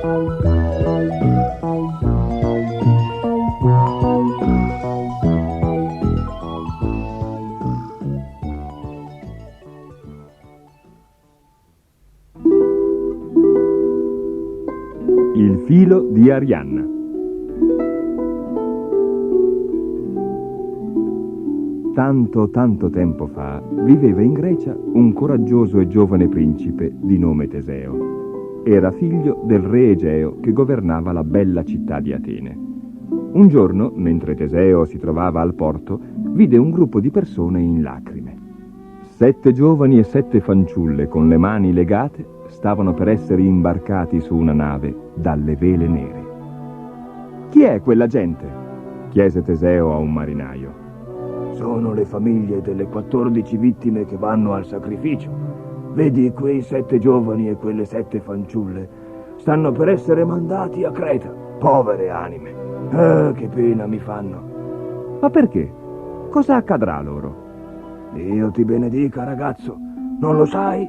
Il filo di Arianna. Tanto tempo fa viveva in Grecia un coraggioso e giovane principe di nome Teseo. Era figlio del re Egeo che governava la bella città di Atene. Un giorno, mentre Teseo si trovava al porto, vide un gruppo di persone in lacrime. 7 giovani e 7 fanciulle con le mani legate stavano per essere imbarcati su una nave dalle vele nere. «Chi è quella gente?» chiese Teseo a un marinaio. «Sono le famiglie delle 14 vittime che vanno al sacrificio. Vedi quei 7 giovani e quelle 7 fanciulle? Stanno per essere mandati a Creta. Povere anime. Che pena mi fanno». «Ma perché? Cosa accadrà loro?» «Dio ti benedica, ragazzo. Non lo sai?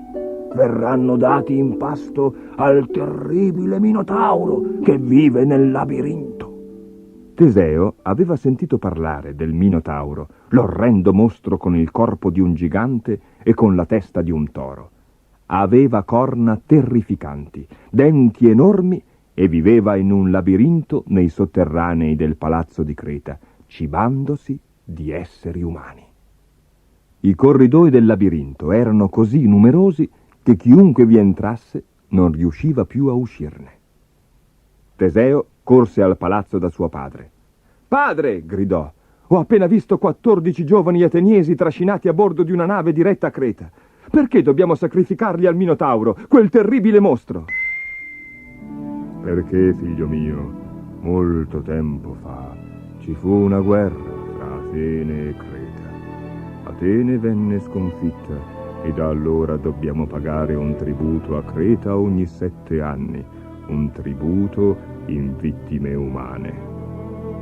Verranno dati in pasto al terribile Minotauro che vive nel labirinto». Teseo aveva sentito parlare del Minotauro, l'orrendo mostro con il corpo di un gigante e con la testa di un toro. Aveva corna terrificanti, denti enormi e viveva in un labirinto nei sotterranei del palazzo di Creta, cibandosi di esseri umani. I corridoi del labirinto erano così numerosi che chiunque vi entrasse non riusciva più a uscirne. Teseo corse al palazzo da suo padre. «Padre!» gridò. «Ho appena visto 14 giovani ateniesi trascinati a bordo di una nave diretta a Creta. Perché dobbiamo sacrificarli al Minotauro, quel terribile mostro?» «Perché, figlio mio, molto tempo fa ci fu una guerra tra Atene e Creta. Atene venne sconfitta e da allora dobbiamo pagare un tributo a Creta ogni 7 anni, un tributo in vittime umane.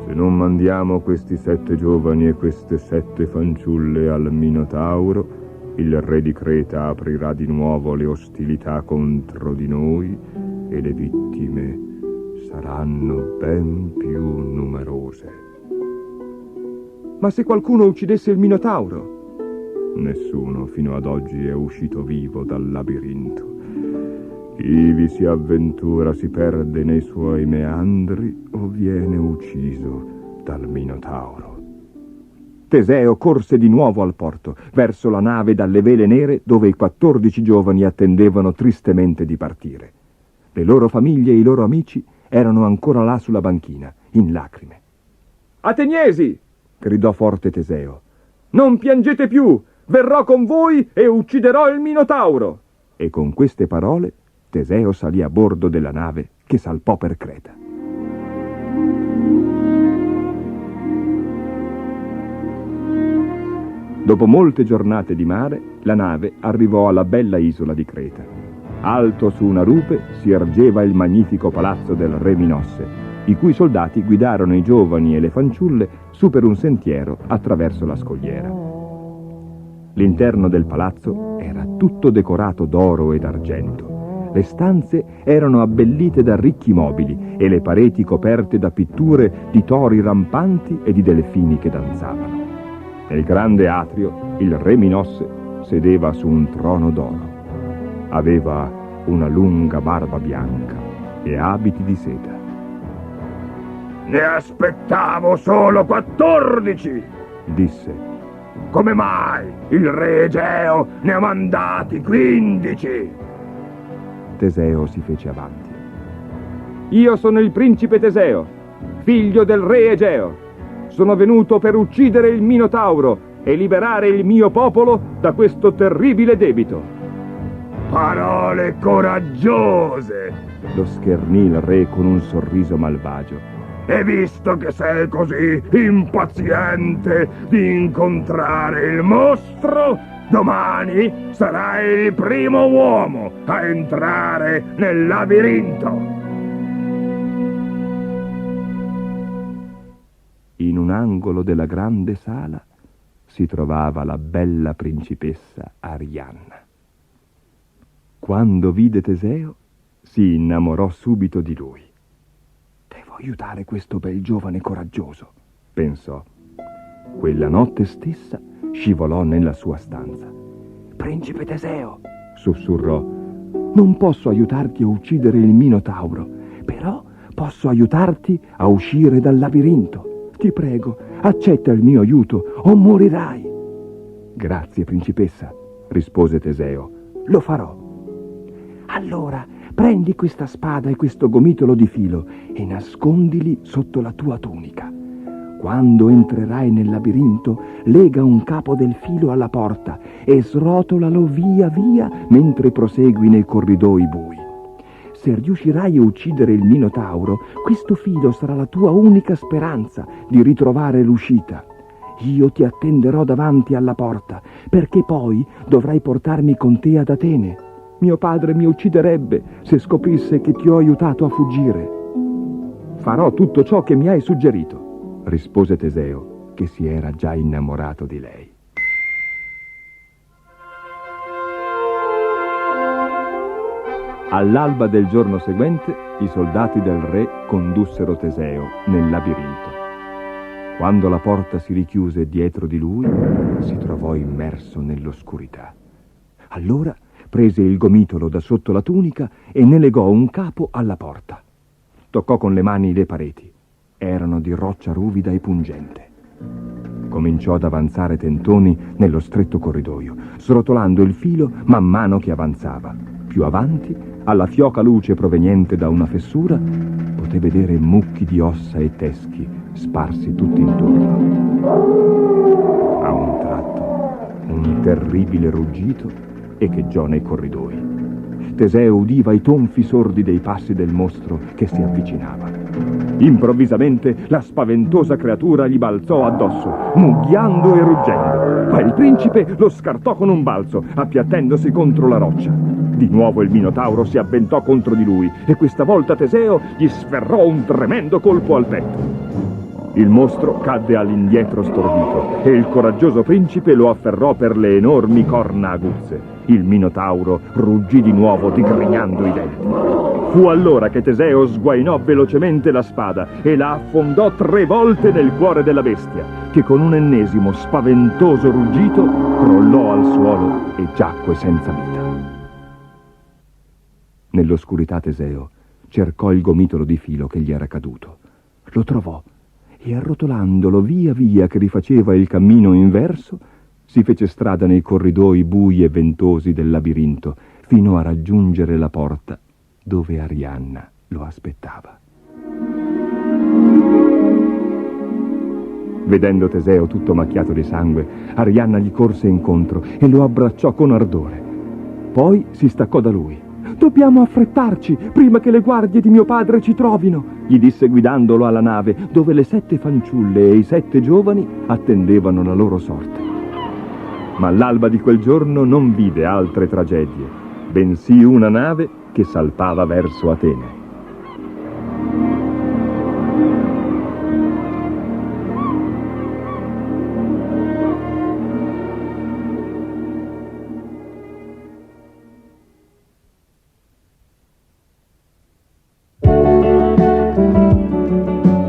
Se non mandiamo questi 7 giovani e queste 7 fanciulle al Minotauro, il re di Creta aprirà di nuovo le ostilità contro di noi e le vittime saranno ben più numerose». «Ma se qualcuno uccidesse il Minotauro?» «Nessuno fino ad oggi è uscito vivo dal labirinto. Chi vi si avventura si perde nei suoi meandri o viene ucciso dal Minotauro». Teseo corse di nuovo al porto, verso la nave dalle vele nere dove i 14 giovani attendevano tristemente di partire. Le loro famiglie e i loro amici erano ancora là sulla banchina, in lacrime. «Ateniesi!» gridò forte Teseo. «Non piangete più! Verrò con voi e ucciderò il Minotauro!» E con queste parole Teseo salì a bordo della nave che salpò per Creta. Dopo molte giornate di mare, la nave arrivò alla bella isola di Creta. Alto su una rupe si ergeva il magnifico palazzo del re Minosse, i cui soldati guidarono i giovani e le fanciulle su per un sentiero attraverso la scogliera. L'interno del palazzo era tutto decorato d'oro e d'argento. Le stanze erano abbellite da ricchi mobili e le pareti coperte da pitture di tori rampanti e di delfini che danzavano. Nel grande atrio il re Minosse sedeva su un trono d'oro. Aveva una lunga barba bianca e abiti di seta. «Ne aspettavo solo 14!» disse. «Come mai il re Egeo ne ha mandati 15?» Teseo si fece avanti. «Io sono il principe Teseo, figlio del re Egeo. Sono venuto per uccidere il Minotauro e liberare il mio popolo da questo terribile debito». «Parole coraggiose!» lo schernì il re con un sorriso malvagio. «E visto che sei così impaziente di incontrare il mostro, domani sarai il primo uomo a entrare nel labirinto». In un angolo della grande sala si trovava la bella principessa Arianna. Quando vide Teseo, si innamorò subito di lui. Devo aiutare questo bel giovane coraggioso, pensò. Quella notte stessa scivolò nella sua stanza. Principe Teseo, sussurrò. Non posso aiutarti a uccidere il Minotauro, però posso aiutarti a uscire dal labirinto. Ti prego, accetta il mio aiuto o morirai. Grazie, principessa, rispose Teseo. Lo farò. Allora, prendi questa spada e questo gomitolo di filo e nascondili sotto la tua tunica. Quando entrerai nel labirinto, lega un capo del filo alla porta e srotolalo via via mentre prosegui nei corridoi bui. Se riuscirai a uccidere il Minotauro, questo filo sarà la tua unica speranza di ritrovare l'uscita. Io ti attenderò davanti alla porta, perché poi dovrai portarmi con te ad Atene. Mio padre mi ucciderebbe se scoprisse che ti ho aiutato a fuggire. Farò tutto ciò che mi hai suggerito, rispose Teseo, che si era già innamorato di lei. All'alba del giorno seguente, i soldati del re condussero Teseo nel labirinto. Quando la porta si richiuse dietro di lui, si trovò immerso nell'oscurità. Allora prese il gomitolo da sotto la tunica e ne legò un capo alla porta. Toccò con le mani le pareti. Erano di roccia ruvida e pungente. Cominciò ad avanzare tentoni nello stretto corridoio, srotolando il filo man mano che avanzava. Più avanti, alla fioca luce proveniente da una fessura, poté vedere mucchi di ossa e teschi sparsi tutti intorno. A un tratto, un terribile ruggito echeggiò nei corridoi. Teseo udiva i tonfi sordi dei passi del mostro che si avvicinava. Improvvisamente la spaventosa creatura gli balzò addosso, mugghiando e ruggendo. Ma il principe lo scartò con un balzo, appiattendosi contro la roccia. Di nuovo il Minotauro si avventò contro di lui e questa volta Teseo gli sferrò un tremendo colpo al petto. Il mostro cadde all'indietro stordito e il coraggioso principe lo afferrò per le enormi corna aguzze. Il Minotauro ruggì di nuovo digrignando i denti. Fu allora che Teseo sguainò velocemente la spada e la affondò 3 volte nel cuore della bestia, che con un ennesimo spaventoso ruggito crollò al suolo e giacque senza vita. Nell'oscurità Teseo cercò il gomitolo di filo che gli era caduto. Lo trovò e arrotolandolo via via che rifaceva il cammino inverso, si fece strada nei corridoi bui e ventosi del labirinto fino a raggiungere la porta dove Arianna lo aspettava. Vedendo Teseo tutto macchiato di sangue, Arianna gli corse incontro e lo abbracciò con ardore. Poi si staccò da lui. «Dobbiamo affrettarci prima che le guardie di mio padre ci trovino», gli disse guidandolo alla nave dove le 7 fanciulle e i 7 giovani attendevano la loro sorte. Ma all'alba di quel giorno non vide altre tragedie, bensì una nave che salpava verso Atene.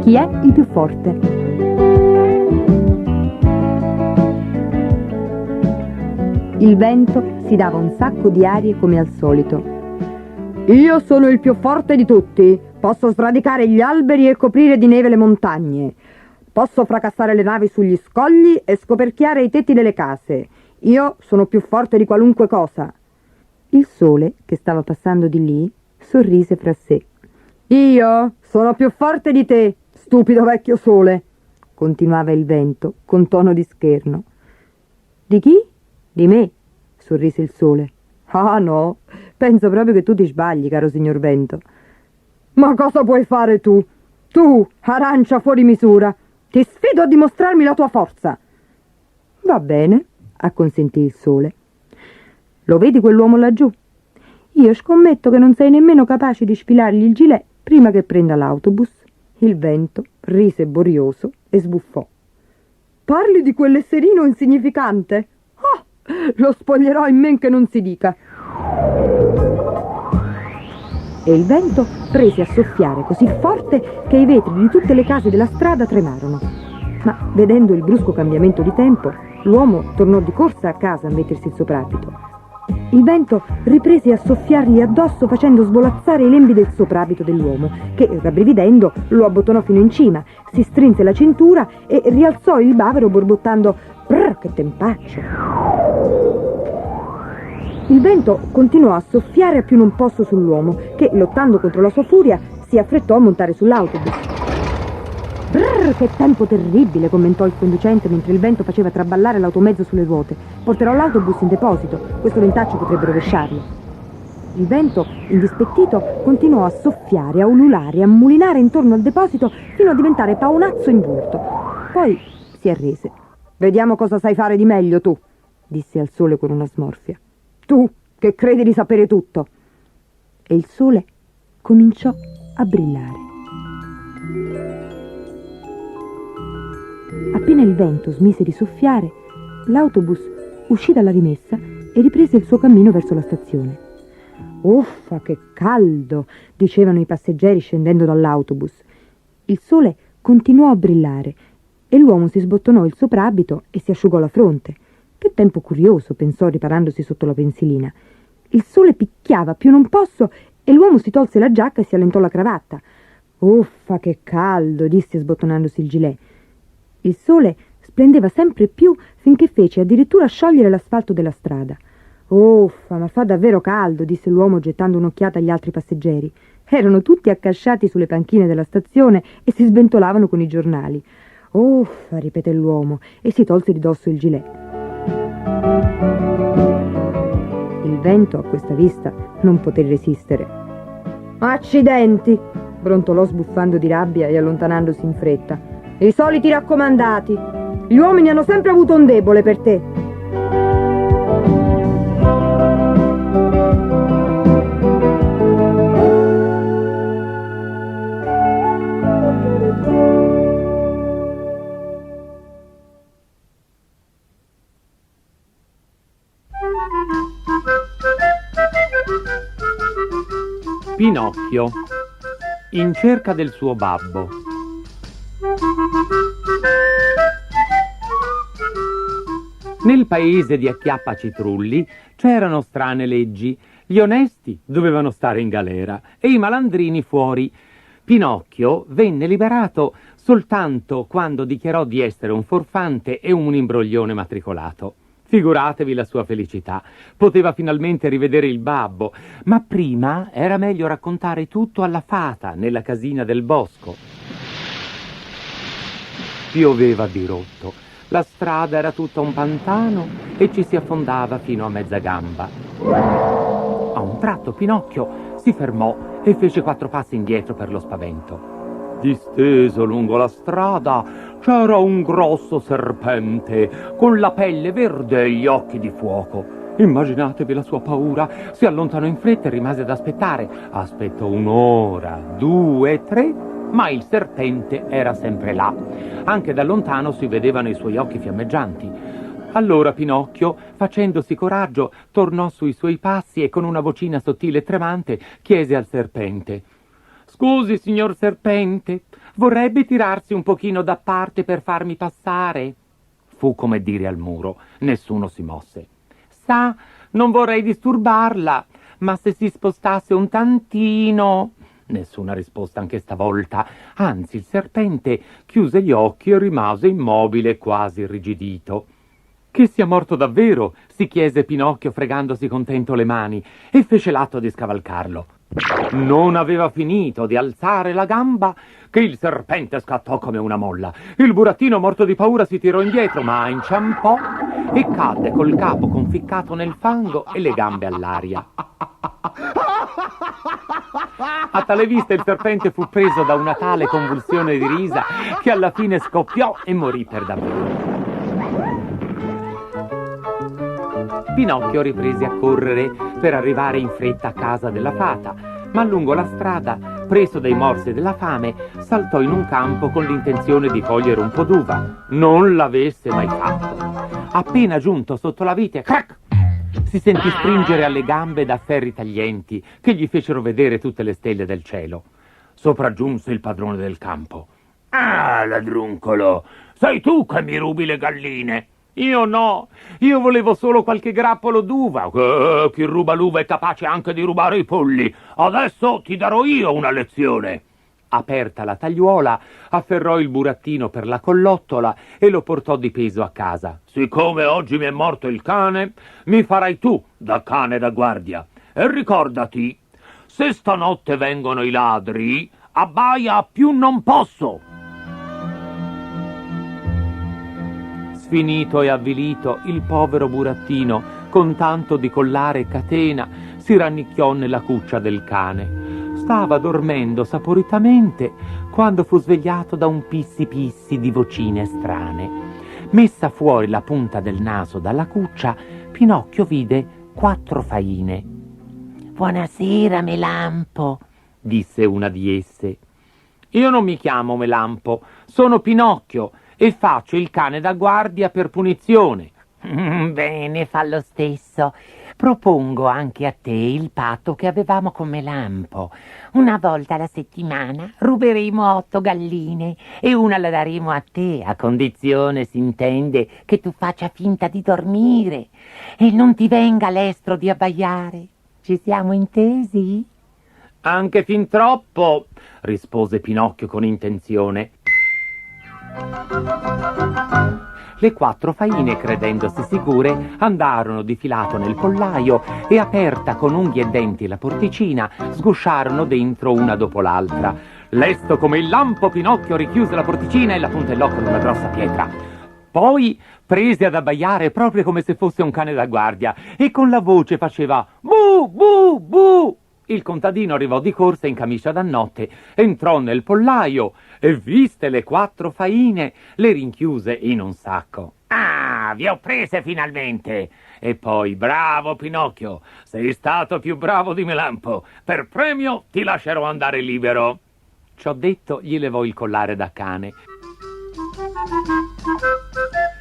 Chi è il più forte? Il vento si dava un sacco di arie come al solito. Io sono il più forte di tutti. Posso sradicare gli alberi e coprire di neve le montagne. Posso fracassare le navi sugli scogli e scoperchiare i tetti delle case. Io sono più forte di qualunque cosa. Il sole, che stava passando di lì, sorrise fra sé. Io sono più forte di te, stupido vecchio sole, continuava il vento con tono di scherno. Di chi? Di me, sorrise il sole. Ah no, penso proprio che tu ti sbagli, caro signor vento. Ma cosa puoi fare tu? Tu, arancia fuori misura, ti sfido a dimostrarmi la tua forza. Va bene, acconsentì il sole. Lo vedi quell'uomo laggiù? Io scommetto che non sei nemmeno capace di sfilargli il gilet prima che prenda l'autobus. Il vento rise borioso e sbuffò. Parli di quell'esserino insignificante? Ah, lo spoglierò in men che non si dica. e il vento prese a soffiare così forte che i vetri di tutte le case della strada tremarono. Ma vedendo il brusco cambiamento di tempo, l'uomo tornò di corsa a casa a mettersi il soprabito. Il vento riprese a soffiargli addosso facendo svolazzare i lembi del soprabito dell'uomo, che, rabbrividendo, lo abbottonò fino in cima, si strinse la cintura e rialzò il bavero borbottando «Brr, che tempaccio!». Il vento continuò a soffiare a più non posso sull'uomo, che, lottando contro la sua furia, si affrettò a montare sull'autobus. «Brrr, che tempo terribile!», commentò il conducente mentre il vento faceva traballare l'automezzo sulle ruote. «Porterò l'autobus in deposito, questo ventaccio potrebbe rovesciarlo». Il vento, indispettito, continuò a soffiare, a ululare, a mulinare intorno al deposito fino a diventare paonazzo in volto. Poi si arrese. «Vediamo cosa sai fare di meglio tu», disse al sole con una smorfia. «Tu, che credi di sapere tutto!». E il sole cominciò a brillare. Appena il vento smise di soffiare, l'autobus uscì dalla rimessa e riprese il suo cammino verso la stazione. «Uffa, che caldo!», dicevano i passeggeri scendendo dall'autobus. Il sole continuò a brillare e l'uomo si sbottonò il soprabito e si asciugò la fronte. «Che tempo curioso», pensò riparandosi sotto la pensilina. Il sole picchiava più non posso e l'uomo si tolse la giacca e si allentò la cravatta. «Uffa, che caldo!», disse sbottonandosi il gilet. Il sole splendeva sempre più finché fece addirittura sciogliere l'asfalto della strada. «Uffa, ma fa davvero caldo», disse l'uomo gettando un'occhiata agli altri passeggeri. Erano tutti accasciati sulle panchine della stazione e si sventolavano con i giornali. «Uffa», ripeté l'uomo e si tolse di dosso il gilet. Il vento a questa vista non poté resistere. «Accidenti!», brontolò sbuffando di rabbia e allontanandosi in fretta. «I soliti raccomandati! Gli uomini hanno sempre avuto un debole per te!». Pinocchio, in cerca del suo babbo. Nel paese di Acchiappacitrulli c'erano strane leggi. Gli onesti dovevano stare in galera e i malandrini fuori. Pinocchio venne liberato soltanto quando dichiarò di essere un furfante e un imbroglione matricolato. Figuratevi la sua felicità. Poteva finalmente rivedere il babbo, ma prima era meglio raccontare tutto alla fata nella casina del bosco. Pioveva a dirotto. La strada era tutta un pantano e ci si affondava fino a mezza gamba. A un tratto Pinocchio si fermò e fece 4 passi indietro per lo spavento. Disteso lungo la strada c'era un grosso serpente con la pelle verde e gli occhi di fuoco. Immaginatevi la sua paura. Si allontanò in fretta e rimase ad aspettare. Aspettò 1 ora, 2, 3, ma il serpente era sempre là. Anche da lontano si vedevano i suoi occhi fiammeggianti. Allora Pinocchio, facendosi coraggio, tornò sui suoi passi e con una vocina sottile e tremante chiese al serpente: «Scusi, signor serpente, vorrebbe tirarsi un pochino da parte per farmi passare?» Fu come dire al muro. Nessuno si mosse. «Sa, non vorrei disturbarla, ma se si spostasse un tantino...» Nessuna risposta anche stavolta. Anzi, il serpente chiuse gli occhi e rimase immobile, quasi irrigidito. «Che sia morto davvero?» si chiese Pinocchio fregandosi contento le mani e fece l'atto di scavalcarlo. Non aveva finito di alzare la gamba che il serpente scattò come una molla. Il burattino, morto di paura, si tirò indietro, ma inciampò e cadde col capo conficcato nel fango e le gambe all'aria. A tale vista il serpente fu preso da una tale convulsione di risa che alla fine scoppiò e morì per davvero. Pinocchio riprese a correre per arrivare in fretta a casa della fata, ma lungo la strada, preso dai morsi della fame, saltò in un campo con l'intenzione di cogliere un po' d'uva. Non l'avesse mai fatto. Appena giunto sotto la vite, crac! si sentì stringere alle gambe da ferri taglienti che gli fecero vedere tutte le stelle del cielo. Sopraggiunse il padrone del campo. Ah, ladruncolo, sei tu che mi rubi le galline? Io no, io volevo solo qualche grappolo d'uva. Chi ruba l'uva è capace anche di rubare i polli. Adesso ti darò io una lezione. Aperta la tagliuola, afferrò il burattino per la collottola e lo portò di peso a casa. Siccome oggi mi è morto il cane, mi farai tu da cane da guardia. E ricordati, se stanotte vengono i ladri, abbaia a più non posso. Sfinito e avvilito, il povero burattino, con tanto di collare e catena, si rannicchiò nella cuccia del cane. Stava dormendo saporitamente quando fu svegliato da un pissi pissi di vocine strane. Messa fuori la punta del naso dalla cuccia, Pinocchio vide 4 faine. «Buonasera, Melampo», disse una di esse. «Io non mi chiamo Melampo, sono Pinocchio e faccio il cane da guardia per punizione». «Bene, fa lo stesso. Propongo anche a te il patto che avevamo con Melampo. Una volta alla settimana ruberemo 8 galline e una la daremo a te, a condizione, si intende, che tu faccia finta di dormire e non ti venga l'estro di abbaiare. Ci siamo intesi?» «Anche fin troppo», rispose Pinocchio con intenzione. Le 4 faine, credendosi sicure, andarono di filato nel pollaio e, aperta con unghie e denti la porticina, sgusciarono dentro una dopo l'altra. Lesto come il lampo, Pinocchio richiuse la porticina e la puntellò con una grossa pietra. Poi prese ad abbaiare proprio come se fosse un cane da guardia e con la voce faceva «Bu, bu, bu!». Il contadino arrivò di corsa in camicia da notte, entrò nel pollaio e, viste le 4 faine, le rinchiuse in un sacco. Ah, vi ho prese finalmente! E poi, bravo Pinocchio, sei stato più bravo di Melampo. Per premio ti lascerò andare libero. Ciò detto, gli levò il collare da cane.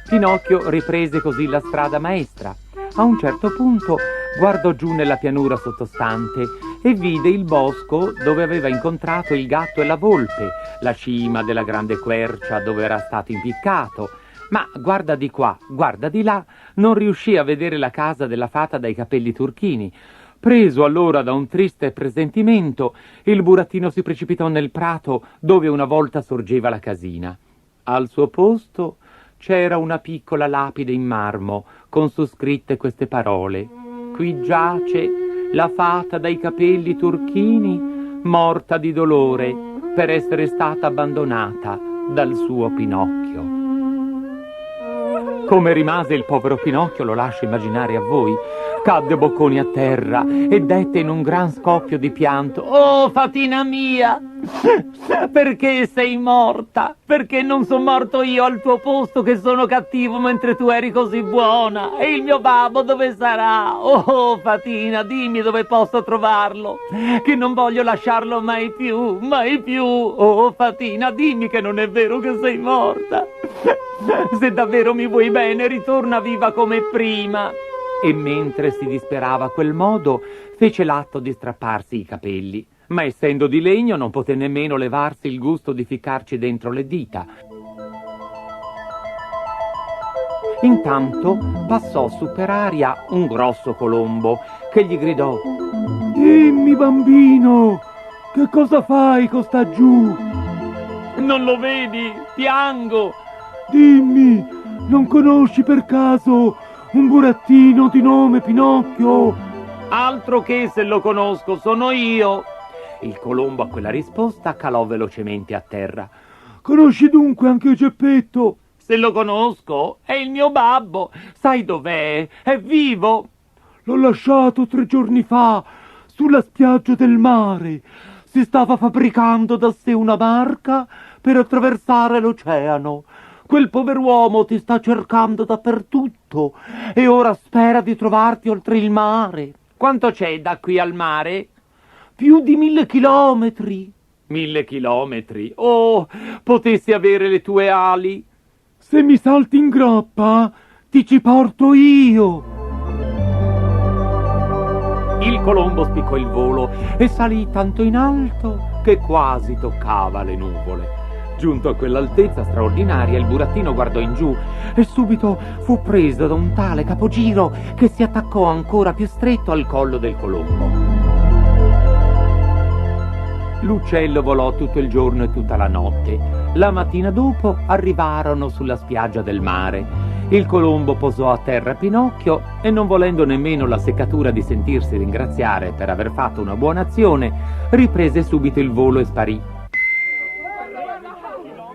Pinocchio riprese così la strada maestra. A un certo punto guardò giù nella pianura sottostante e vide il bosco dove aveva incontrato il gatto e la volpe, la cima della grande quercia dove era stato impiccato, ma guarda di qua, guarda di là, non riuscì a vedere la casa della fata dai capelli turchini. Preso allora da un triste presentimento, il burattino si precipitò nel prato dove una volta sorgeva la casina. Al suo posto c'era una piccola lapide in marmo con su scritte queste parole: «Qui giace la fata dai capelli turchini, morta di dolore per essere stata abbandonata dal suo Pinocchio». Come rimase il povero Pinocchio lo lascio immaginare a voi. Cadde bocconi a terra e dette in un gran scoppio di pianto: «Oh, fatina mia, perché sei morta? Perché non sono morto io al tuo posto, che sono cattivo mentre tu eri così buona? E il mio babbo dove sarà? Oh, fatina, dimmi dove posso trovarlo, che non voglio lasciarlo mai più, mai più. Oh, fatina, dimmi che non è vero che sei morta. Se davvero mi vuoi bene, ritorna viva come prima». E mentre si disperava a quel modo, fece l'atto di strapparsi i capelli, ma essendo di legno non poté nemmeno levarsi il gusto di ficcarci dentro le dita. Intanto passò su per aria un grosso colombo che gli gridò: «Dimmi, bambino, che cosa fai costa giù?» «Non lo vedi? Piango!» «Dimmi, non conosci per caso un burattino di nome Pinocchio?» «Altro che se lo conosco, sono io!» Il colombo a quella risposta calò velocemente a terra. «Conosci dunque anche Geppetto?» «Se lo conosco, è il mio babbo. Sai dov'è? È vivo!» «L'ho lasciato 3 giorni fa sulla spiaggia del mare. Si stava fabbricando da sé una barca per attraversare l'oceano. Quel pover'uomo ti sta cercando dappertutto e ora spera di trovarti oltre il mare». «Quanto c'è da qui al mare?» «Più di 1000 chilometri». 1000 chilometri? Oh, potessi avere le tue ali!» «Se mi salti in groppa, ti ci porto io». Il colombo spiccò il volo e salì tanto in alto che quasi toccava le nuvole. Giunto a quell'altezza straordinaria, il burattino guardò in giù e subito fu preso da un tale capogiro che si attaccò ancora più stretto al collo del colombo. L'uccello volò tutto il giorno e tutta la notte. La mattina dopo arrivarono sulla spiaggia del mare. Il colombo posò a terra Pinocchio e, non volendo nemmeno la seccatura di sentirsi ringraziare per aver fatto una buona azione, riprese subito il volo e sparì.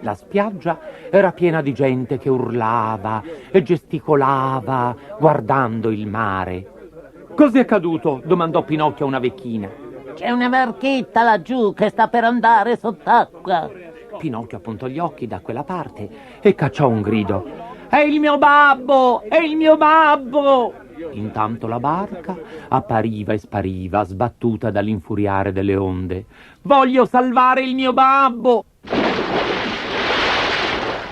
La spiaggia era piena di gente che urlava e gesticolava guardando il mare. «Cos'è accaduto?» domandò Pinocchio a una vecchina. C'è una barchetta laggiù che sta per andare sott'acqua. Pinocchio appuntò gli occhi da quella parte e cacciò un grido. «È il mio babbo! È il mio babbo!» Intanto la barca appariva e spariva, sbattuta dall'infuriare delle onde. «Voglio salvare il mio babbo!»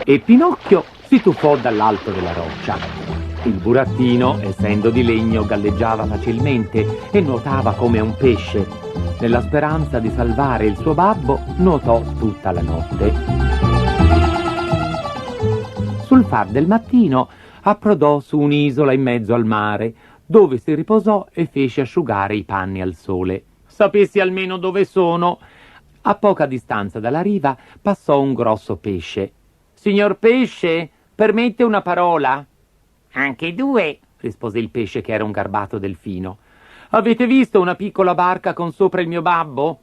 E Pinocchio si tuffò dall'alto della roccia. Il burattino, essendo di legno, galleggiava facilmente e nuotava come un pesce. Nella speranza di salvare il suo babbo, nuotò tutta la notte. Sul far del mattino approdò su un'isola in mezzo al mare, dove si riposò e fece asciugare i panni al sole. Sapessi almeno dove sono. A poca distanza dalla riva passò un grosso pesce. «Signor pesce, permette una parola?» Anche due, rispose il pesce, che era un garbato delfino. «Avete visto una piccola barca con sopra il mio babbo?»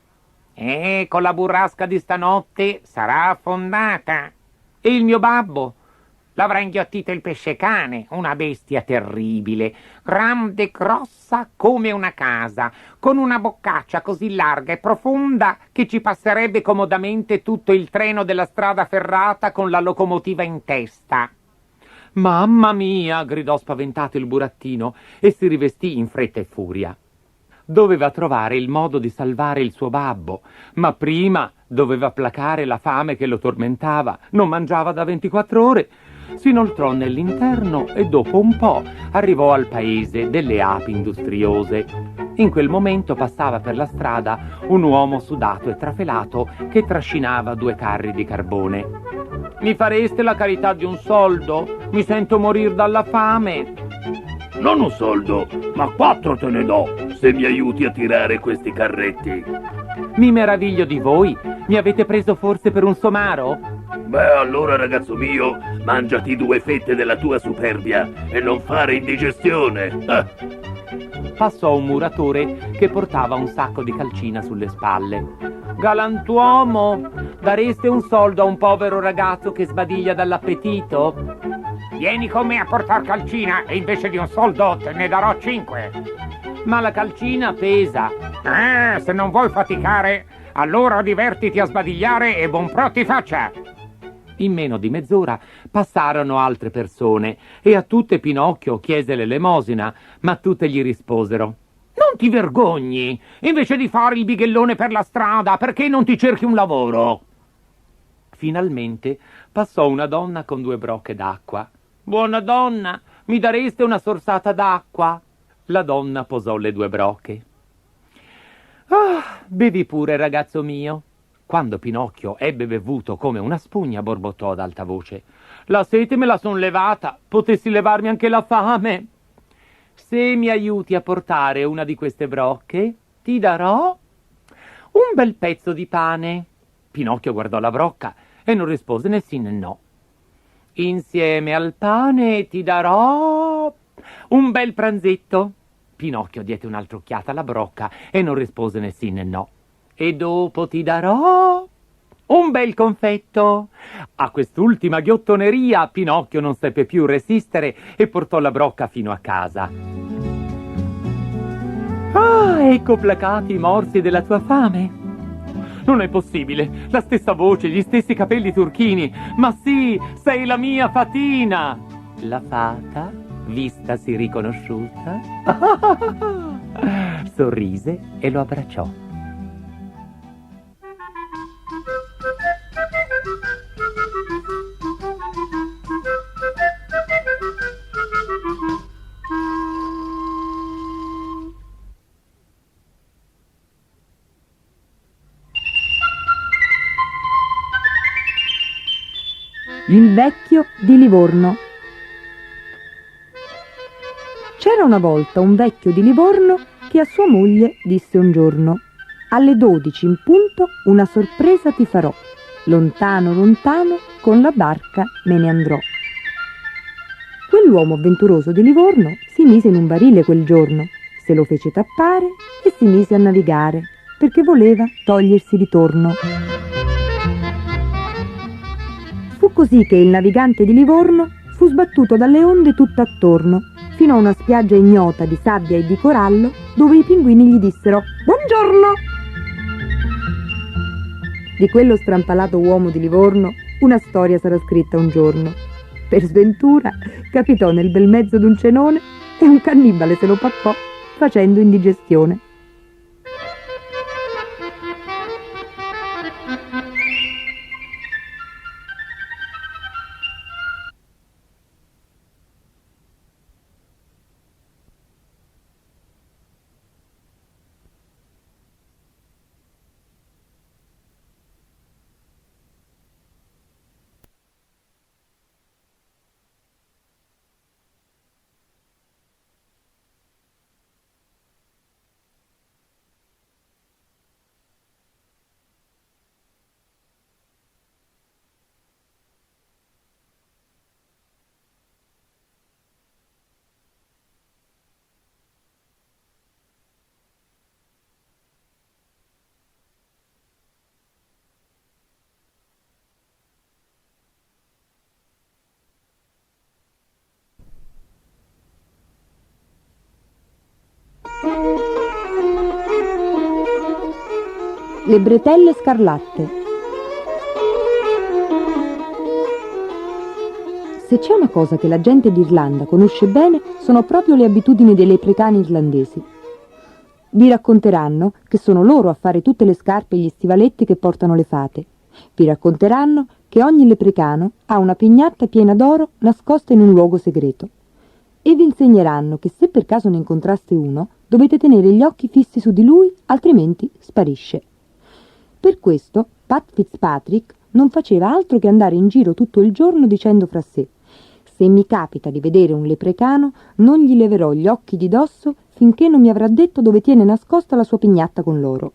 Con la burrasca di stanotte sarà affondata. «E il mio babbo?» L'avrà inghiottito il pesce cane, una bestia terribile, grande e grossa come una casa, con una boccaccia così larga e profonda che ci passerebbe comodamente tutto il treno della strada ferrata con la locomotiva in testa». «Mamma mia!» gridò spaventato il burattino e si rivestì in fretta e furia. Doveva trovare il modo di salvare il suo babbo, ma prima doveva placare la fame che lo tormentava. Non mangiava da 24 ore. Si inoltrò nell'interno e dopo un po' arrivò al paese delle api industriose. In quel momento passava per la strada un uomo sudato e trafelato che trascinava 2 carri di carbone. «Mi fareste la carità di un soldo? Mi sento morir dalla fame». Non un soldo, ma 4 te ne do, se mi aiuti a tirare questi carretti. «Mi meraviglio di voi. Mi avete preso forse per un somaro?» Beh, allora, ragazzo mio, mangiati 2 fette della tua superbia e non fare indigestione. Passò un muratore che portava un sacco di calcina sulle spalle. «Galantuomo, dareste un soldo a un povero ragazzo che sbadiglia dall'appetito?» Vieni con me a portar calcina e invece di un soldo te ne darò 5. «Ma la calcina pesa». Se non vuoi faticare, allora divertiti a sbadigliare e buon pro ti faccia. In meno di mezz'ora passarono altre persone e a tutte Pinocchio chiese l'elemosina, ma tutte gli risposero: «Non ti vergogni? Invece di fare il bighellone per la strada, perché non ti cerchi un lavoro?» Finalmente passò una donna con 2 brocche d'acqua. «Buona donna, mi dareste una sorsata d'acqua?» La donna posò le 2 brocche. «Bevi pure, ragazzo mio». Quando Pinocchio ebbe bevuto come una spugna, borbottò ad alta voce: «La sete me la son levata, potessi levarmi anche la fame. Se mi aiuti a portare una di queste brocche, ti darò un bel pezzo di pane». Pinocchio guardò la brocca e non rispose né sì né no. «Insieme al pane ti darò un bel pranzetto». Pinocchio diede un'altra occhiata alla brocca e non rispose né sì né no. «E dopo ti darò un bel confetto». A quest'ultima ghiottoneria Pinocchio non seppe più resistere e portò la brocca fino a casa. Ecco placati i morsi della tua fame». «Non è possibile, la stessa voce, gli stessi capelli turchini. Ma sì, sei la mia fatina». La fata, vistasi riconosciuta, sorrise e lo abbracciò. Il vecchio di Livorno. C'era una volta un vecchio di Livorno che a sua moglie disse un giorno: alle 12 in punto una sorpresa ti farò, lontano lontano con la barca me ne andrò. Quell'uomo avventuroso di Livorno si mise in un barile quel giorno, se lo fece tappare e si mise a navigare, perché voleva togliersi ritorno. Fu così che il navigante di Livorno fu sbattuto dalle onde tutt'attorno, fino a una spiaggia ignota di sabbia e di corallo, dove i pinguini gli dissero «Buongiorno!». Di quello strampalato uomo di Livorno una storia sarà scritta un giorno. Per sventura capitò nel bel mezzo d'un cenone e un cannibale se lo pappò facendo indigestione. Le bretelle scarlatte. Se c'è una cosa che la gente d'Irlanda conosce bene, sono proprio le abitudini dei leprecani irlandesi. Vi racconteranno che sono loro a fare tutte le scarpe e gli stivaletti che portano le fate. Vi racconteranno che ogni leprecano ha una pignatta piena d'oro nascosta in un luogo segreto. E vi insegneranno che se per caso ne incontraste uno, dovete tenere gli occhi fissi su di lui, altrimenti sparisce. Per questo Pat Fitzpatrick non faceva altro che andare in giro tutto il giorno dicendo fra sé: se mi capita di vedere un leprecano, non gli leverò gli occhi di dosso finché non mi avrà detto dove tiene nascosta la sua pignatta con l'oro.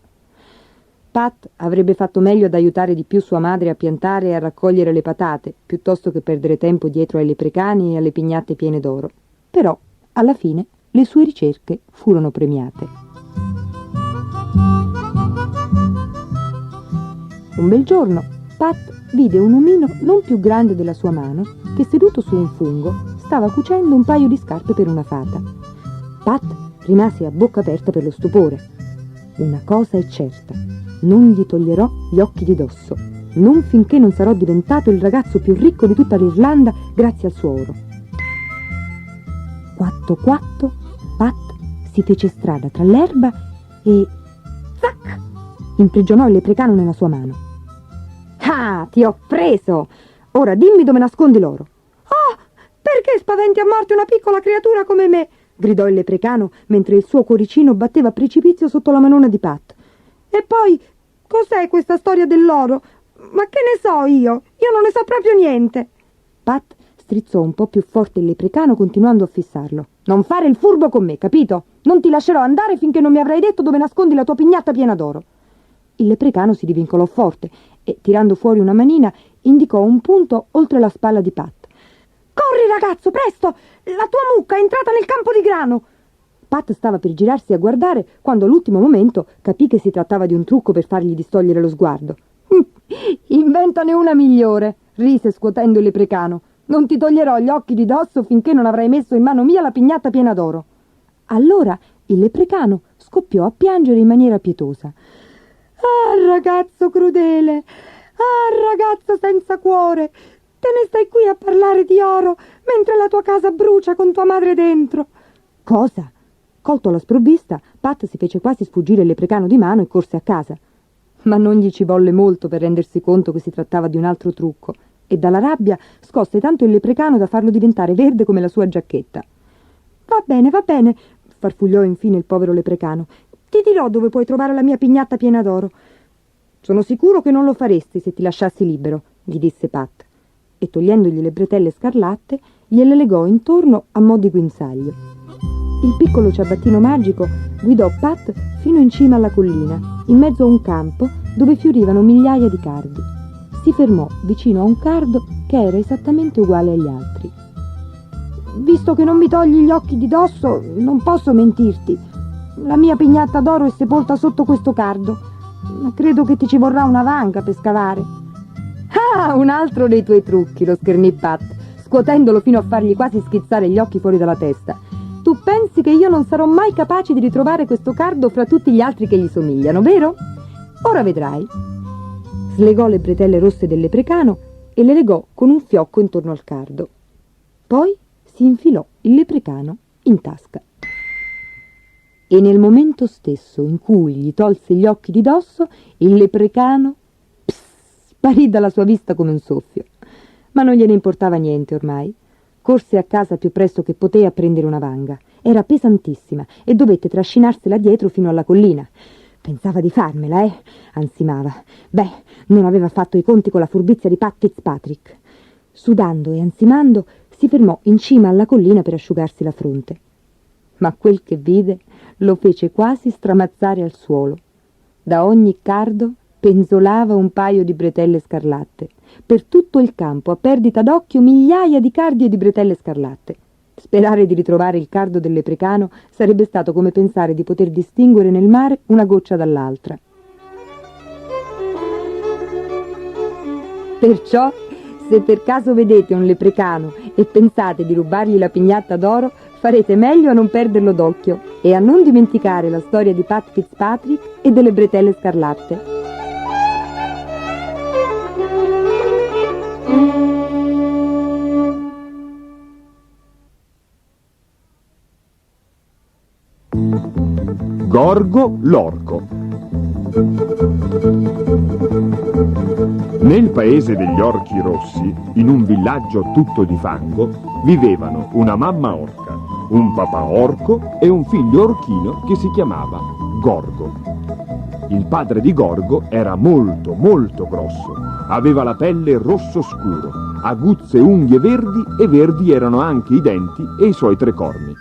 Pat avrebbe fatto meglio ad aiutare di più sua madre a piantare e a raccogliere le patate, piuttosto che perdere tempo dietro ai leprecani e alle pignatte piene d'oro. Però, alla fine, le sue ricerche furono premiate. Un bel giorno, Pat vide un omino non più grande della sua mano che, seduto su un fungo, stava cucendo un paio di scarpe per una fata. Pat rimase a bocca aperta per lo stupore. Una cosa è certa: non gli toglierò gli occhi di dosso, non finché non sarò diventato il ragazzo più ricco di tutta l'Irlanda grazie al suo oro. Quatto quatto, Pat si fece strada tra l'erba e zac! Imprigionò il leprecano nella sua mano. «Ah, ti ho preso! Ora dimmi dove nascondi l'oro!» «Oh, perché spaventi a morte una piccola creatura come me?» gridò il leprecano mentre il suo cuoricino batteva a precipizio sotto la manona di Pat. «E poi, cos'è questa storia dell'oro? Ma che ne so io? Io non ne so proprio niente!» Pat strizzò un po' più forte il leprecano continuando a fissarlo. «Non fare il furbo con me, capito? Non ti lascerò andare finché non mi avrai detto dove nascondi la tua pignatta piena d'oro!» Il leprecano si divincolò forte e, tirando fuori una manina, indicò un punto oltre la spalla di Pat. «Corri, ragazzo, presto! La tua mucca è entrata nel campo di grano!» Pat stava per girarsi a guardare quando all'ultimo momento capì che si trattava di un trucco per fargli distogliere lo sguardo. «Inventane una migliore!» rise scuotendo il leprecano. «Non ti toglierò gli occhi di dosso finché non avrai messo in mano mia la pignatta piena d'oro!» Allora il leprecano scoppiò a piangere in maniera pietosa. «Ah, ragazzo crudele! Ah, ragazzo senza cuore! Te ne stai qui a parlare di oro mentre la tua casa brucia con tua madre dentro!» «Cosa?» Colto alla sprovvista, Pat si fece quasi sfuggire il leprecano di mano e corse a casa. Ma non gli ci volle molto per rendersi conto che si trattava di un altro trucco, e dalla rabbia scosse tanto il leprecano da farlo diventare verde come la sua giacchetta. Va bene, farfugliò infine il povero leprecano. «Ti dirò dove puoi trovare la mia pignatta piena d'oro». «Sono sicuro che non lo faresti se ti lasciassi libero», gli disse Pat. e togliendogli le bretelle scarlatte gliele legò intorno a mo' di guinzaglio. Il piccolo ciabattino magico guidò Pat fino in cima alla collina, in mezzo a un campo dove fiorivano migliaia di cardi. Si fermò vicino a un cardo che era esattamente uguale agli altri. «Visto che non mi togli gli occhi di dosso, non posso mentirti. La mia pignatta d'oro è sepolta sotto questo cardo, ma credo che ti ci vorrà una vanga per scavare». «Ah, un altro dei tuoi trucchi», lo schernì Pat, scuotendolo fino a fargli quasi schizzare gli occhi fuori dalla testa. «Tu pensi che io non sarò mai capace di ritrovare questo cardo fra tutti gli altri che gli somigliano, vero? Ora vedrai». Slegò le bretelle rosse del leprecano e le legò con un fiocco intorno al cardo. Poi si infilò il leprecano in tasca. E nel momento stesso in cui gli tolse gli occhi di dosso, il leprecano sparì dalla sua vista come un soffio. Ma non gliene importava niente ormai. Corse a casa più presto che poté a prendere una vanga. Era pesantissima e dovette trascinarsela dietro fino alla collina. Pensava di farmela, ansimava. Beh, non aveva fatto i conti con la furbizia di Pat Fitzpatrick. Sudando e ansimando, si fermò in cima alla collina per asciugarsi la fronte. Ma quel che vide lo fece quasi stramazzare al suolo. Da ogni cardo penzolava un paio di bretelle scarlatte. Per tutto il campo, a perdita d'occhio, migliaia di cardi e di bretelle scarlatte. Sperare di ritrovare il cardo del leprecano sarebbe stato come pensare di poter distinguere nel mare una goccia dall'altra. Perciò, se per caso vedete un leprecano e pensate di rubargli la pignatta d'oro, farete meglio a non perderlo d'occhio e a non dimenticare la storia di Pat Fitzpatrick e delle bretelle scarlatte. Gorgo l'orco. Nel paese degli orchi rossi, in un villaggio tutto di fango, vivevano una mamma orca, un papà orco e un figlio orchino che si chiamava Gorgo. Il padre di Gorgo era molto, molto grosso. Aveva la pelle rosso scuro, aguzze unghie verdi e verdi erano anche i denti e i suoi 3 corni.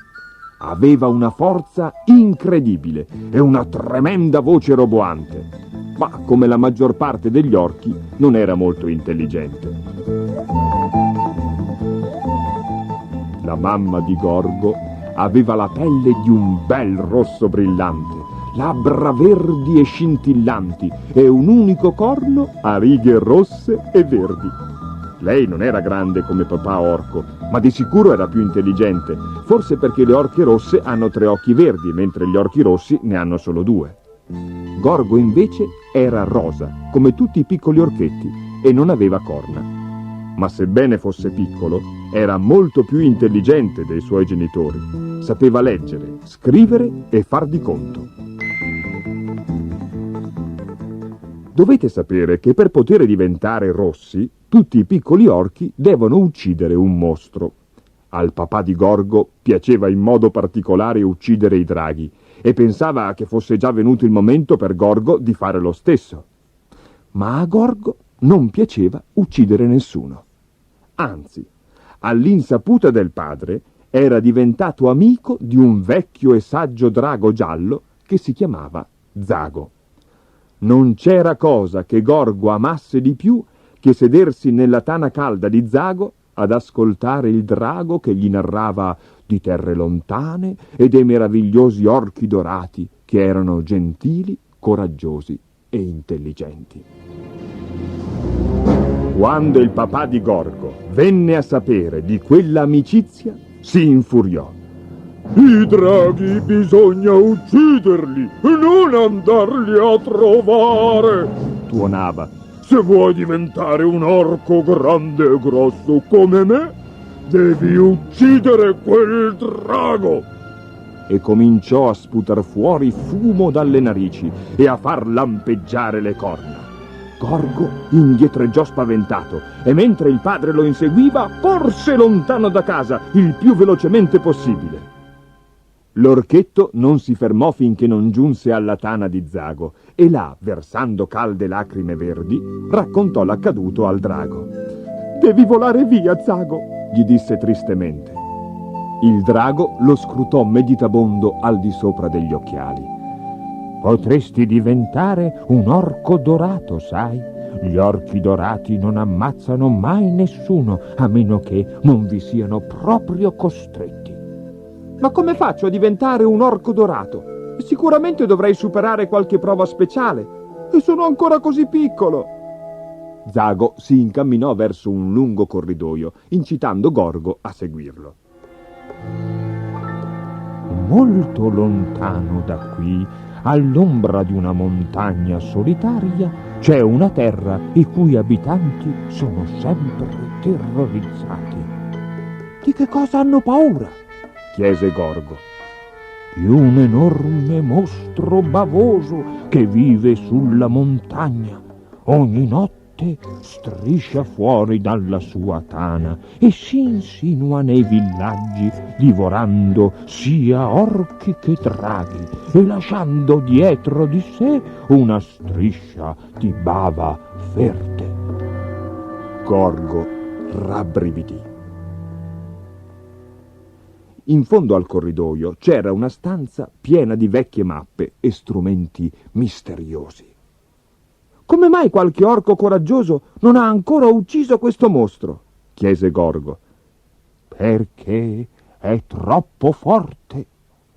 Aveva una forza incredibile e una tremenda voce roboante, ma come la maggior parte degli orchi non era molto intelligente. La mamma di Gorgo aveva la pelle di un bel rosso brillante, labbra verdi e scintillanti e un unico corno a righe rosse e verdi. Lei non era grande come papà orco, ma di sicuro era più intelligente, forse perché le orche rosse hanno 3 occhi verdi, mentre gli orchi rossi ne hanno solo 2. Gorgo invece era rosa, come tutti i piccoli orchetti, e non aveva corna. Ma sebbene fosse piccolo, era molto più intelligente dei suoi genitori. Sapeva leggere, scrivere e far di conto. Dovete sapere che per poter diventare rossi, tutti i piccoli orchi devono uccidere un mostro. Al papà di Gorgo piaceva in modo particolare uccidere i draghi e pensava che fosse già venuto il momento per Gorgo di fare lo stesso. Ma a Gorgo non piaceva uccidere nessuno. Anzi, all'insaputa del padre, era diventato amico di un vecchio e saggio drago giallo che si chiamava Zago. Non c'era cosa che Gorgo amasse di più che sedersi nella tana calda di Zago ad ascoltare il drago che gli narrava di terre lontane e dei meravigliosi orchi dorati che erano gentili, coraggiosi e intelligenti. Quando il papà di Gorgo venne a sapere di quella amicizia, si infuriò. «I draghi bisogna ucciderli e non andarli a trovare!» tuonava. «Se vuoi diventare un orco grande e grosso come me, devi uccidere quel drago!» E cominciò a sputar fuori fumo dalle narici e a far lampeggiare le corna. Gorgo indietreggiò spaventato e mentre il padre lo inseguiva corse lontano da casa il più velocemente possibile. L'orchetto non si fermò finché non giunse alla tana di Zago e là, versando calde lacrime verdi, raccontò l'accaduto al drago. Devi volare via, Zago, gli disse tristemente. Il drago lo scrutò meditabondo al di sopra degli occhiali. Potresti diventare un orco dorato, sai? Gli orchi dorati non ammazzano mai nessuno, a meno che non vi siano proprio costretti. Ma come faccio a diventare un orco dorato? Sicuramente dovrei superare qualche prova speciale, e sono ancora così piccolo. Zago si incamminò verso un lungo corridoio, incitando Gorgo a seguirlo. Molto lontano da qui, all'ombra di una montagna solitaria, c'è una terra i cui abitanti sono sempre terrorizzati. Di che cosa hanno paura? Chiese Gorgo. Di un enorme mostro bavoso che vive sulla montagna. Ogni notte striscia fuori dalla sua tana e si insinua nei villaggi, divorando sia orchi che draghi e lasciando dietro di sé una striscia di bava verde. Gorgo rabbrividì. In fondo al corridoio c'era una stanza piena di vecchie mappe e strumenti misteriosi. Come mai qualche orco coraggioso non ha ancora ucciso questo mostro? Chiese Gorgo. Perché è troppo forte.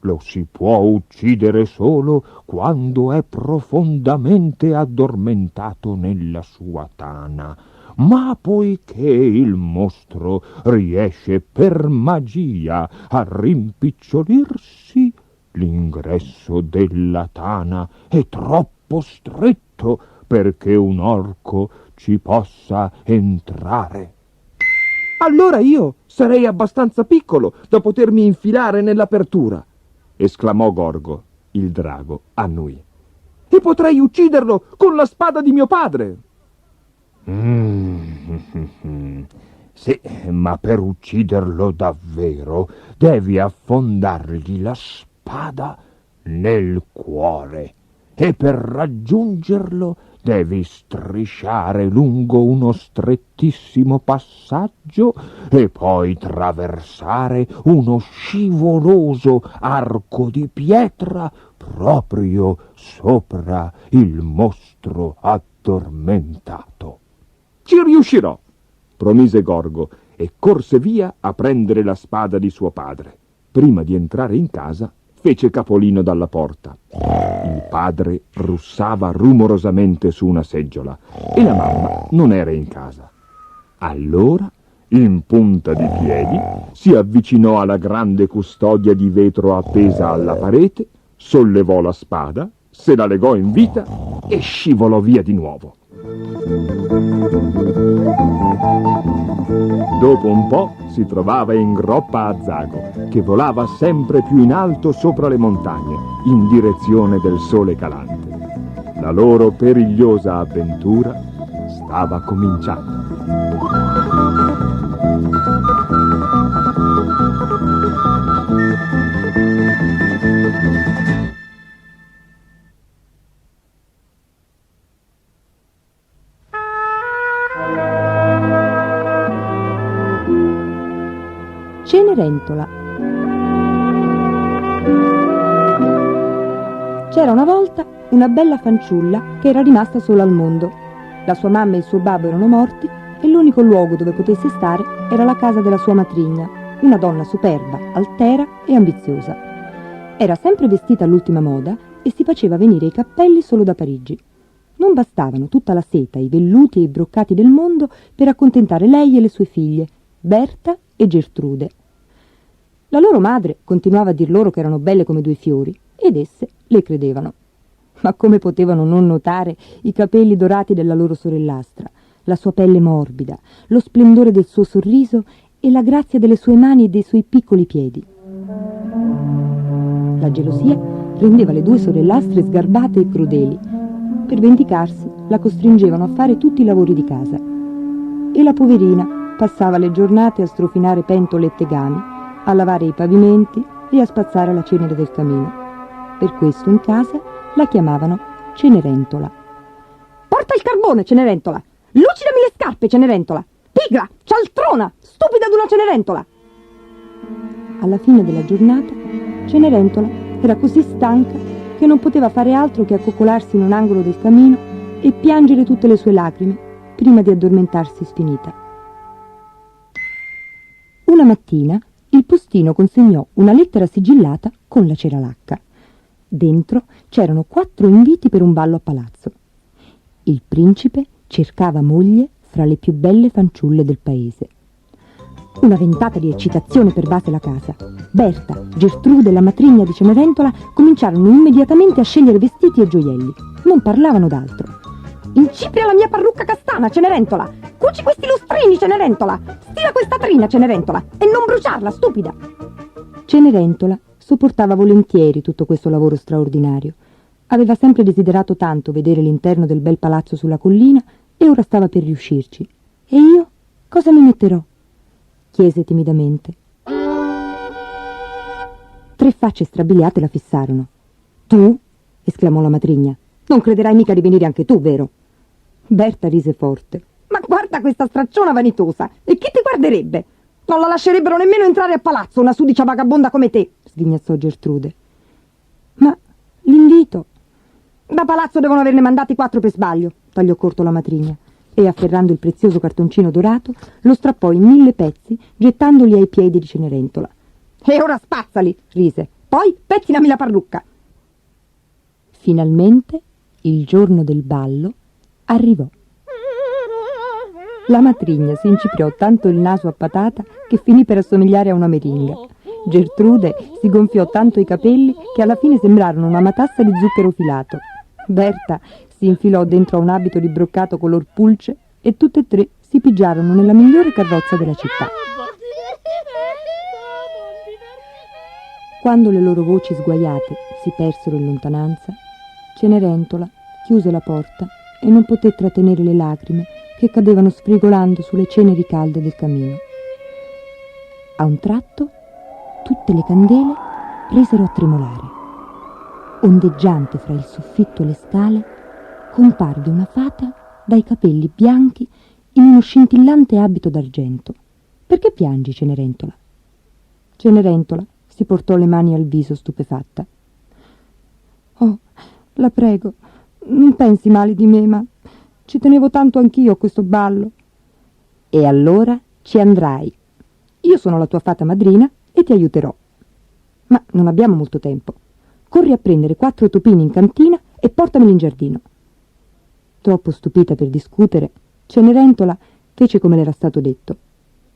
Lo si può uccidere solo quando è profondamente addormentato nella sua tana. Ma poiché il mostro riesce per magia a rimpicciolirsi, l'ingresso della tana è troppo stretto perché un orco ci possa entrare. Allora io sarei abbastanza piccolo da potermi infilare nell'apertura, esclamò Gorgo. Il drago annui. E potrei ucciderlo con la spada di mio padre. Sì, ma per ucciderlo davvero devi affondargli la spada nel cuore e per raggiungerlo devi strisciare lungo uno strettissimo passaggio e poi traversare uno scivoloso arco di pietra proprio sopra il mostro addormentato. Ci riuscirò, promise Gorgo e corse via a prendere la spada di suo padre. Prima di entrare in casa fece capolino dalla porta. Il padre russava rumorosamente su una seggiola e la mamma non era in casa. Allora, in punta di piedi, si avvicinò alla grande custodia di vetro appesa alla parete, sollevò la spada, se la legò in vita e scivolò via di nuovo. Dopo un po' si trovava in groppa a Zago, che volava sempre più in alto sopra le montagne, in direzione del sole calante. La loro perigliosa avventura stava cominciando. Cenerentola. C'era una volta una bella fanciulla che era rimasta sola al mondo. La sua mamma e il suo babbo erano morti e l'unico luogo dove potesse stare era la casa della sua matrigna, una donna superba, altera e ambiziosa. Era sempre vestita all'ultima moda e si faceva venire i cappelli solo da Parigi. Non bastavano tutta la seta, i velluti e i broccati del mondo per accontentare lei e le sue figlie, Berta e Gertrude. La loro madre continuava a dir loro che erano belle come due fiori ed esse le credevano. Ma come potevano non notare i capelli dorati della loro sorellastra, la sua pelle morbida, lo splendore del suo sorriso e la grazia delle sue mani e dei suoi piccoli piedi? La gelosia rendeva le due sorellastre sgarbate e crudeli. Per vendicarsi la costringevano a fare tutti i lavori di casa. E la poverina passava le giornate a strofinare pentole e tegami, a lavare i pavimenti e a spazzare la cenere del camino. Per questo in casa la chiamavano Cenerentola. Porta il carbone, Cenerentola! Lucidami le scarpe, Cenerentola! Pigra, cialtrona, stupida d'una Cenerentola! Alla fine della giornata, Cenerentola era così stanca che non poteva fare altro che accoccolarsi in un angolo del camino e piangere tutte le sue lacrime prima di addormentarsi sfinita. Una mattina il postino consegnò una lettera sigillata con la ceralacca. Dentro c'erano 4 inviti per un ballo a palazzo. Il principe cercava moglie fra le più belle fanciulle del paese. Una ventata di eccitazione pervase la casa. Berta, Gertrude e la matrigna di Cenerentola cominciarono immediatamente a scegliere vestiti e gioielli. Non parlavano d'altro. Incipria la mia parrucca castana, Cenerentola! Cuci questi lustrini, Cenerentola! Stila questa trina, Cenerentola! E non bruciarla, stupida! Cenerentola sopportava volentieri tutto questo lavoro straordinario. Aveva sempre desiderato tanto vedere l'interno del bel palazzo sulla collina e ora stava per riuscirci. E io? Cosa mi metterò? Chiese timidamente. 3 facce strabiliate la fissarono. Tu? Esclamò la matrigna. Non crederai mica di venire anche tu, vero? Berta rise forte. Ma guarda questa stracciona vanitosa! E chi ti guarderebbe? Non la lascerebbero nemmeno entrare a palazzo una sudicia vagabonda come te, sghignazzò Gertrude. Ma l'invito? Da palazzo devono averne mandati 4 per sbaglio, tagliò corto la matrigna, e afferrando il prezioso cartoncino dorato lo strappò in 1000 pezzi, gettandoli ai piedi di Cenerentola. E ora spazzali, rise. Poi pettinami la parrucca. Finalmente il giorno del ballo arrivò. La matrigna si incipriò tanto il naso a patata che finì per assomigliare a una meringa. Gertrude si gonfiò tanto i capelli che alla fine sembrarono una matassa di zucchero filato. Berta si infilò dentro a un abito di broccato color pulce e tutte e 3 si pigiarono nella migliore carrozza della città. Quando le loro voci sguaiate si persero in lontananza, Cenerentola chiuse la porta e non poté trattenere le lacrime che cadevano sfrigolando sulle ceneri calde del camino. A un tratto tutte le candele presero a tremolare. Ondeggiante fra il soffitto e le scale comparve una fata dai capelli bianchi in uno scintillante abito d'argento. Perché piangi, Cenerentola? Cenerentola si portò le mani al viso stupefatta. Oh, la prego, non pensi male di me, ma ci tenevo tanto anch'io a questo ballo. E allora ci andrai. Io sono la tua fata madrina e ti aiuterò. Ma non abbiamo molto tempo. Corri a prendere 4 topini in cantina e portameli in giardino. Troppo stupita per discutere, Cenerentola fece come le era stato detto.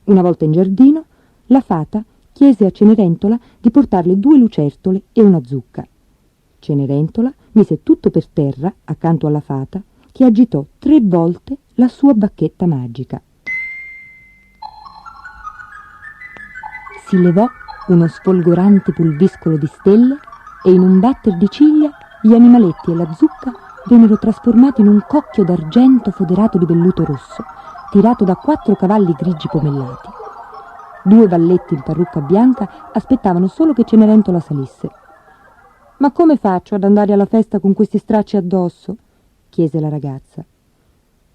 Una volta in giardino, la fata chiese a Cenerentola di portarle 2 lucertole e una zucca. Cenerentola mise tutto per terra accanto alla fata, che agitò 3 volte la sua bacchetta magica. Si levò uno sfolgorante pulviscolo di stelle e in un batter di ciglia gli animaletti e la zucca vennero trasformati in un cocchio d'argento foderato di velluto rosso, tirato da 4 cavalli grigi pomellati. 2 valletti in parrucca bianca aspettavano solo che Cenerentola salisse. «Ma come faccio ad andare alla festa con questi stracci addosso?» chiese la ragazza.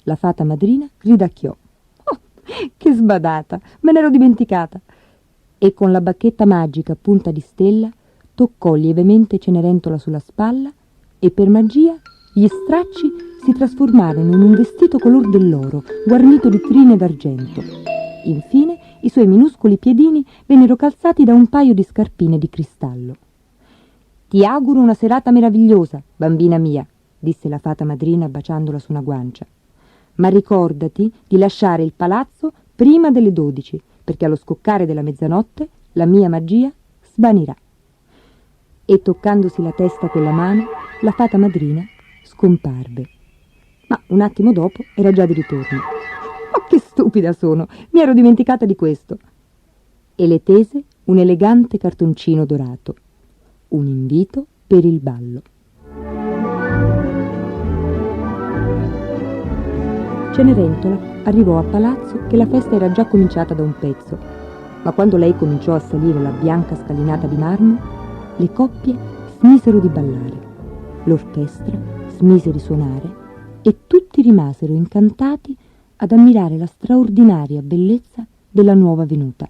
La fata madrina ridacchiò. «Oh, che sbadata! Me n'ero dimenticata!» E con la bacchetta magica a punta di stella toccò lievemente Cenerentola sulla spalla e per magia gli stracci si trasformarono in un vestito color dell'oro, guarnito di trine d'argento. Infine i suoi minuscoli piedini vennero calzati da un paio di scarpine di cristallo. «Ti auguro una serata meravigliosa, bambina mia», disse la fata madrina baciandola su una guancia. «Ma ricordati di lasciare il palazzo prima delle 12, perché allo scoccare della mezzanotte la mia magia svanirà». E toccandosi la testa con la mano, la fata madrina scomparve. Ma un attimo dopo era già di ritorno. «Oh, che stupida sono! Mi ero dimenticata di questo!» E le tese un elegante cartoncino dorato. Un invito per il ballo. Cenerentola arrivò a palazzo che la festa era già cominciata da un pezzo, ma quando lei cominciò a salire la bianca scalinata di marmo, le coppie smisero di ballare, l'orchestra smise di suonare e tutti rimasero incantati ad ammirare la straordinaria bellezza della nuova venuta.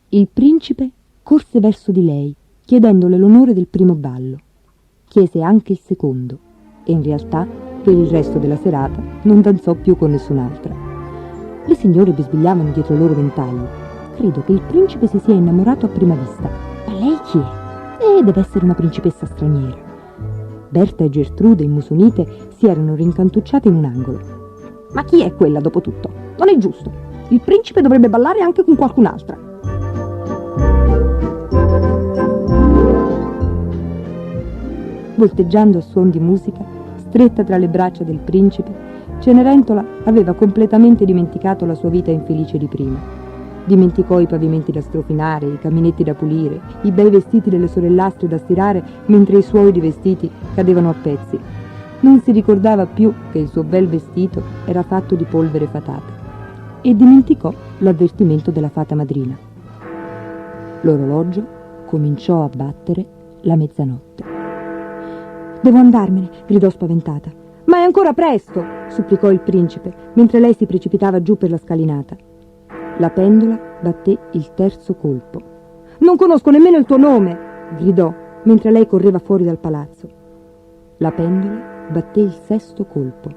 Il principe corse verso di lei, chiedendole l'onore del primo ballo. Chiese anche il secondo, e in realtà, per il resto della serata, non danzò più con nessun'altra. Le signore bisbigliavano dietro i loro ventagli. Credo che il principe si sia innamorato a prima vista. Ma lei chi è? Deve essere una principessa straniera. Berta e Gertrude, immusonite, si erano rincantucciate in un angolo. Ma chi è quella, dopo tutto? Non è giusto. Il principe dovrebbe ballare anche con qualcun'altra. Volteggiando a suon di musica, stretta tra le braccia del principe, Cenerentola aveva completamente dimenticato la sua vita infelice di prima. Dimenticò i pavimenti da strofinare, i caminetti da pulire, i bei vestiti delle sorellastre da stirare, mentre i suoi di vestiti cadevano a pezzi. Non si ricordava più che il suo bel vestito era fatto di polvere fatate. E dimenticò l'avvertimento della fata madrina. L'orologio cominciò a battere la mezzanotte. «Devo andarmene», gridò spaventata. «Ma è ancora presto», supplicò il principe, mentre lei si precipitava giù per la scalinata. La pendola batté il terzo colpo. «Non conosco nemmeno il tuo nome», gridò, mentre lei correva fuori dal palazzo. La pendola batté il sesto colpo.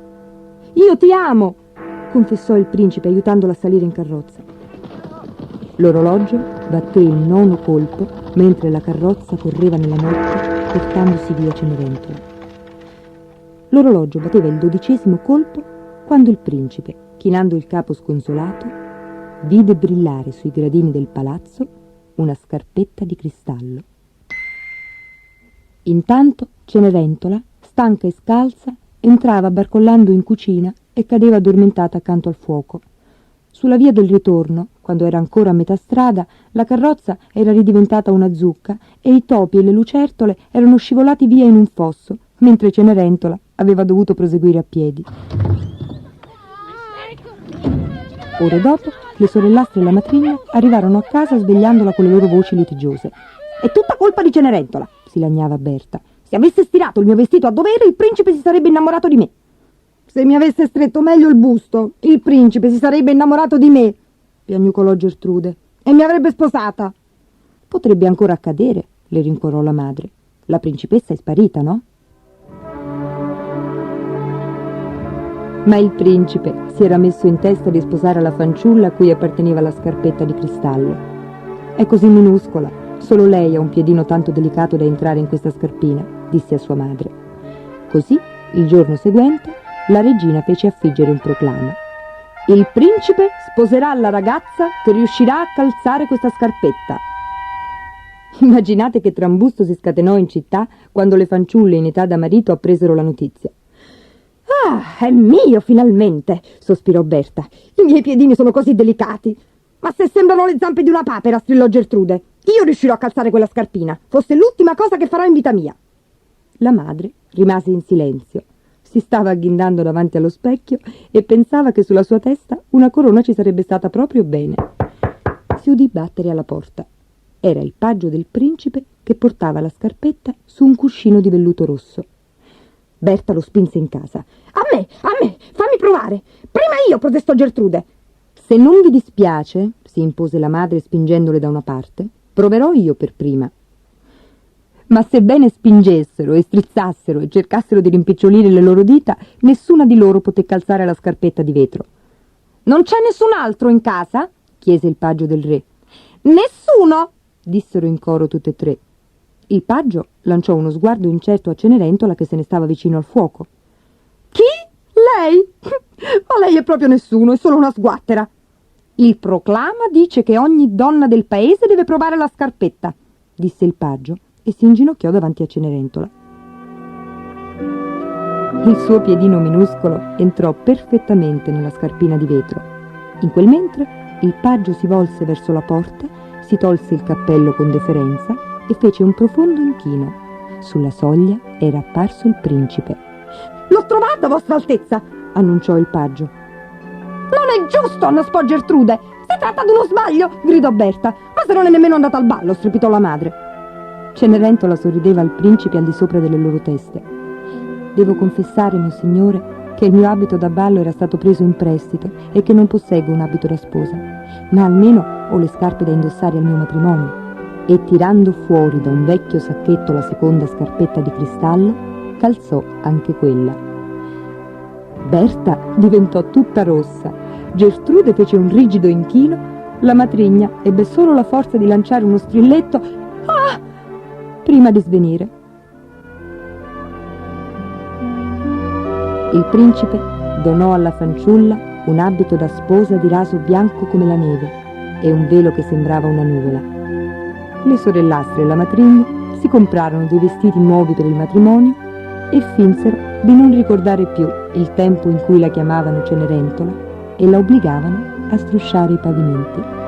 «Io ti amo», confessò il principe, aiutandola a salire in carrozza. L'orologio batté il nono colpo, mentre la carrozza correva nella notte, portandosi via Cenerentola. L'orologio batteva il 12° colpo quando il principe, chinando il capo sconsolato, vide brillare sui gradini del palazzo una scarpetta di cristallo. Intanto Cenerentola, stanca e scalza, entrava barcollando in cucina e cadeva addormentata accanto al fuoco. Sulla via del ritorno, quando era ancora a metà strada, la carrozza era ridiventata una zucca e i topi e le lucertole erano scivolati via in un fosso, mentre Cenerentola aveva dovuto proseguire a piedi. Ore dopo, le sorellastre e la matrigna arrivarono a casa svegliandola con le loro voci litigiose. «È tutta colpa di Cenerentola», si lagnava Berta. «Se avesse stirato il mio vestito a dovere, il principe si sarebbe innamorato di me». «Se mi avesse stretto meglio il busto, il principe si sarebbe innamorato di me», piagnucolò Gertrude, «e mi avrebbe sposata». «Potrebbe ancora accadere», le rincuorò la madre. «La principessa è sparita, no?» Ma il principe si era messo in testa di sposare la fanciulla a cui apparteneva la scarpetta di cristallo. «È così minuscola, solo lei ha un piedino tanto delicato da entrare in questa scarpina», disse a sua madre. Così, il giorno seguente, la regina fece affiggere un proclama. «Il principe sposerà la ragazza che riuscirà a calzare questa scarpetta». Immaginate che trambusto si scatenò in città quando le fanciulle in età da marito appresero la notizia. «Ah, è mio finalmente», sospirò Berta. «I miei piedini sono così delicati». «Ma se sembrano le zampe di una papera», strillò Gertrude. «Io riuscirò a calzare quella scarpina. Fosse l'ultima cosa che farò in vita mia». La madre rimase in silenzio. Si stava agghindando davanti allo specchio e pensava che sulla sua testa una corona ci sarebbe stata proprio bene. Si udì battere alla porta. Era il paggio del principe che portava la scarpetta su un cuscino di velluto rosso. Berta lo spinse in casa. A me, fammi provare. Prima io», protestò Gertrude. «Se non vi dispiace», si impose la madre spingendole da una parte, «proverò io per prima». Ma sebbene spingessero e strizzassero e cercassero di rimpicciolire le loro dita, nessuna di loro poté calzare la scarpetta di vetro. «Non c'è nessun altro in casa?» chiese il paggio del re. «Nessuno!» dissero in coro tutte e tre. Il paggio lanciò uno sguardo incerto a Cenerentola che se ne stava vicino al fuoco. «Chi? Lei? Ma lei è proprio nessuno, è solo una sguattera. Il proclama dice che ogni donna del paese deve provare la scarpetta», disse il paggio e si inginocchiò davanti a Cenerentola. Il suo piedino minuscolo entrò perfettamente nella scarpina di vetro. In quel mentre il paggio si volse verso la porta, si tolse il cappello con deferenza e fece un profondo inchino. Sulla soglia era apparso il principe. «L'ho trovato, vostra altezza!» annunciò il paggio. «Non è giusto!» annaspò Gertrude. «Si tratta di uno sbaglio!» gridò Berta. «Ma se non è nemmeno andata al ballo!» strepitò la madre. Cenerentola sorrideva al principe al di sopra delle loro teste. «Devo confessare, mio signore, che il mio abito da ballo era stato preso in prestito e che non posseggo un abito da sposa, ma almeno ho le scarpe da indossare al mio matrimonio. E tirando fuori da un vecchio sacchetto la seconda scarpetta di cristallo, calzò anche quella. Berta diventò tutta rossa, Gertrude fece un rigido inchino, la matrigna ebbe solo la forza di lanciare uno strilletto "Ah!" prima di svenire. Il principe donò alla fanciulla un abito da sposa di raso bianco come la neve e un velo che sembrava una nuvola. Le sorellastre e la matrigna si comprarono dei vestiti nuovi per il matrimonio e finsero di non ricordare più il tempo in cui la chiamavano Cenerentola e la obbligavano a strusciare i pavimenti.